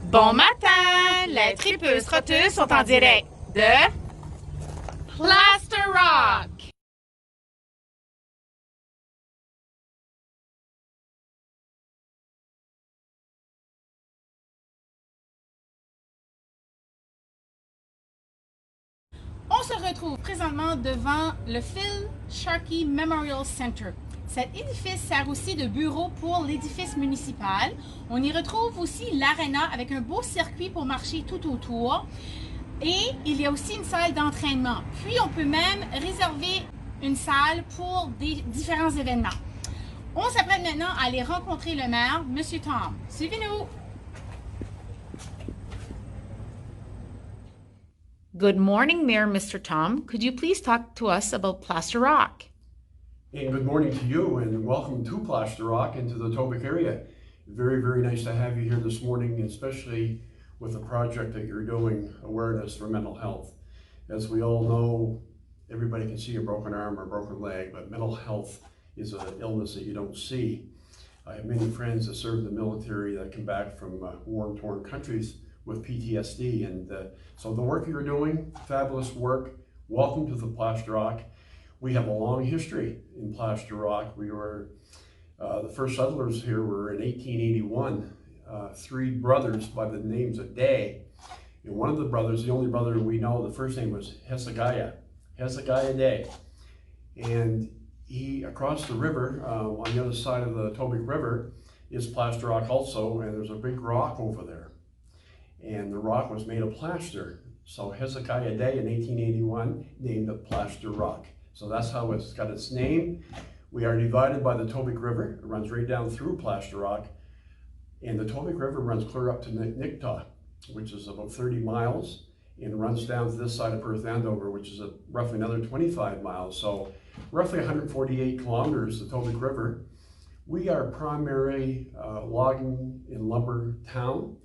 Bon matin! Les tripeuses trotteuses sont en direct de Plaster Rock! On se retrouve présentement devant le Philharmonic Memorial Center. Cet édifice sert aussi de bureau pour l'édifice municipal. On y retrouve aussi l'aréna avec un beau circuit pour marcher tout autour. Et il y a aussi une salle d'entraînement. Puis on peut même réserver une salle pour des différents événements. On s'apprête maintenant à aller rencontrer le maire, M. Tom. Suivez-nous! Good morning, Mayor Mr. Tom. Could you please talk to us about Plaster Rock? And good morning to you, and welcome to Plaster Rock and to the Etobicoke area. Very, very nice to have you here this morning, especially with the project that you're doing, Awareness for Mental Health. As we all know, everybody can see a broken arm or a broken leg, but mental health is an illness that you don't see. I have many friends that serve the military that come back from war-torn countries with PTSD, and so the work you're doing, fabulous work. Welcome to the Plaster Rock. We have a long history in Plaster Rock. We were, the first settlers here were in 1881, three brothers by the names of Day. And one of the brothers, the only brother we know, the first name was Hezekiah Day. And he, across the river, on the other side of the Etobicoke River, is Plaster Rock also, and there's a big rock over there. And the rock was made of plaster. So Hezekiah Day in 1881 named it Plaster Rock. So that's how it's got its name. We are divided by the Etobicoke River. It runs right down through Plaster Rock. And the Etobicoke River runs clear up to Nicktaw, which is about 30 miles, and runs down to this side of Perth Andover, which is roughly another 25 miles. So roughly 148 kilometers, the Etobicoke River. We are primarily logging and lumber town.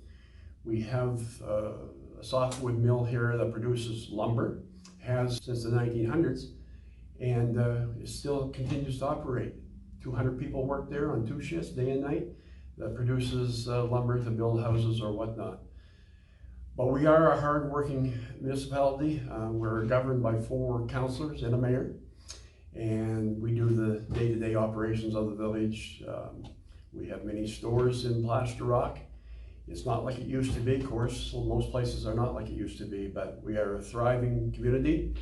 We have a softwood mill here that produces lumber, has since the 1900s, and it still continues to operate. 200 people work there on 2 shifts, day and night, that produces lumber to build houses or whatnot. But we are a hard-working municipality. We're governed by 4 councillors and a mayor, and we do the day-to-day operations of the village. We have many stores in Plaster Rock. It's not like it used to be, of course. Most places are not like it used to be, but we are a thriving community.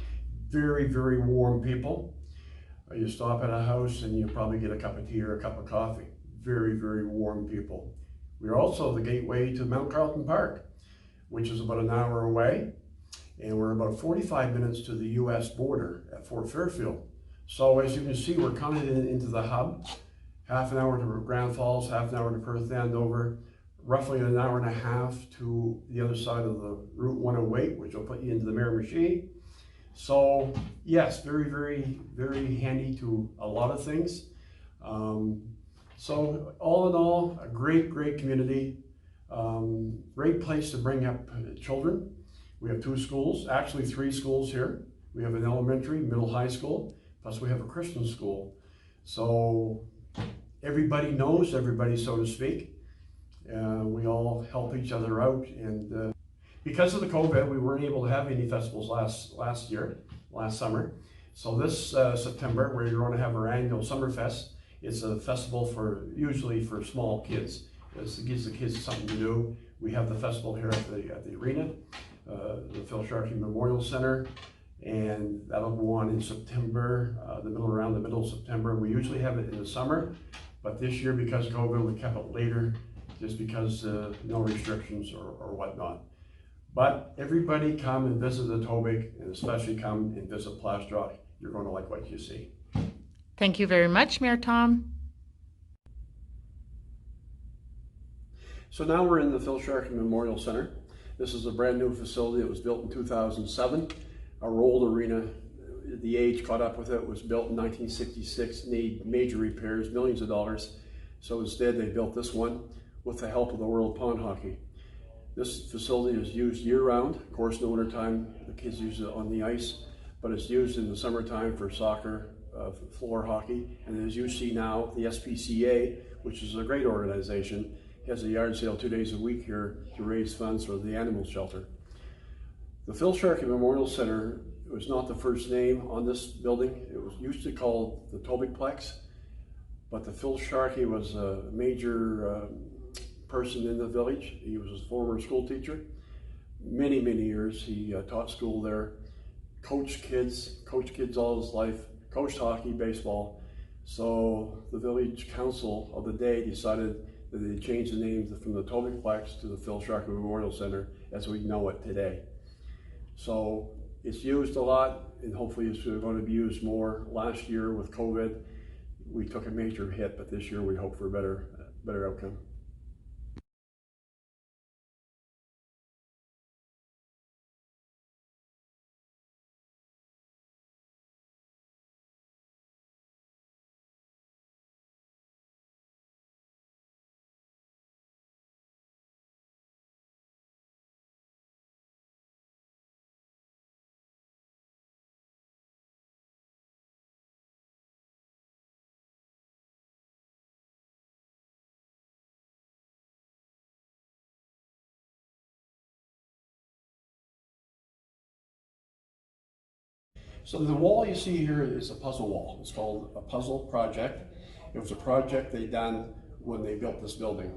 Very, very warm people. You stop at a house and you probably get a cup of tea or a cup of coffee. Very, very warm people. We're also the gateway to Mount Carlton Park, which is about an hour away. And we're about 45 minutes to the US border at Fort Fairfield. So as you can see, we're coming into the hub. Half an hour to Grand Falls, half an hour to Perth Andover. Roughly an hour and a half to the other side of the Route 108, which will put you into the Miramichi. So yes, very, very, very handy to a lot of things. So all in all, a great, great community. Great place to bring up children. We have 2 schools, actually 3 schools here. We have an elementary, middle, high school, plus we have a Christian school. So everybody knows everybody, so to speak. We all help each other out, and because of the COVID, we weren't able to have any festivals last summer. So this September, we're going to have our annual Summerfest. It's a festival usually for small kids. It gives the kids something to do. We have the festival here at the arena, the Philharmonic Memorial Center, and that'll go on in September, around the middle of September. We usually have it in the summer, but this year, because of COVID, we kept it later, just because no restrictions or whatnot. But everybody come and visit the Etobicoke, and especially come and visit Plaster Rock. You're going to like what you see. Thank you very much, Mayor Tom. So now we're in the Philharmonic Memorial Center. This is a brand new facility. It was built in 2007. Our old arena, the age caught up with it, was built in 1966, need major repairs, millions of dollars. So instead they built this one with the help of the World Pond Hockey. This facility is used year-round. Of course, in the wintertime, the kids use it on the ice, but it's used in the summertime for soccer, floor hockey, and as you see now, the SPCA, which is a great organization, has a yard sale 2 days a week here to raise funds for the animal shelter. The Phil Sharkey Memorial Center was not the first name on this building. It was used to called the Tobicplex, but the Phil Sharkey was a major person in the village. He was a former school teacher. Many, many years he taught school there, coached kids all his life, coached hockey, baseball. So the village council of the day decided that they changed the name from the Tobicplex to the Phil Sharkey Memorial Center as we know it today. So it's used a lot, and hopefully it's going to be used more. Last year with COVID, we took a major hit, but this year we hope for a better outcome. So the wall you see here is a puzzle wall. It's called a puzzle project. It was a project they done when they built this building.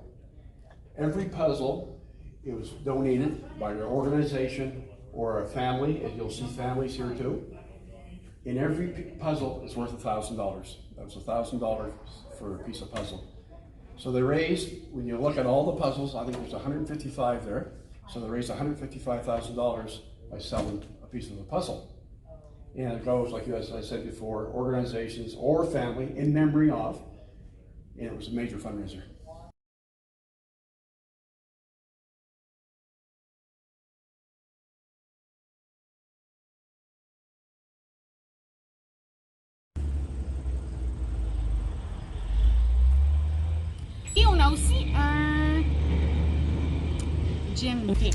Every puzzle, it was donated by an organization or a family, and you'll see families here too. And every puzzle is worth $1,000. That was $1,000 for a piece of puzzle. So they raised, when you look at all the puzzles, I think there's 155 there. So they raised $155,000 by selling a piece of a puzzle. And it goes, like as I said before, organizations or family in memory of, and it was a major fundraiser. Et on a aussi un gym. OK.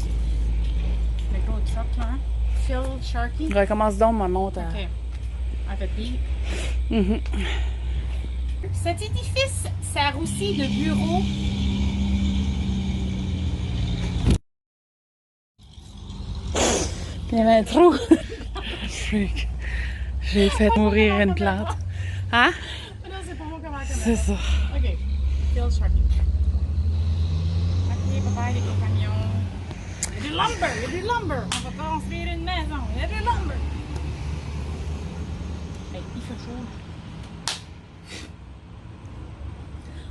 Le gros truck là. Phil Sharkey. Recommence donc ma montre. OK. En fait, cet édifice sert aussi de bureau. Il y avait un trou. J'ai fait mourir une plante. Hein? Non, c'est pas moi comment C'est ça. OK. Phil Sharkey. OK, bye-bye les compagnons. Il y a du lumber. On va construire une maison. Il y a du lumber. Hey, il fait chaud.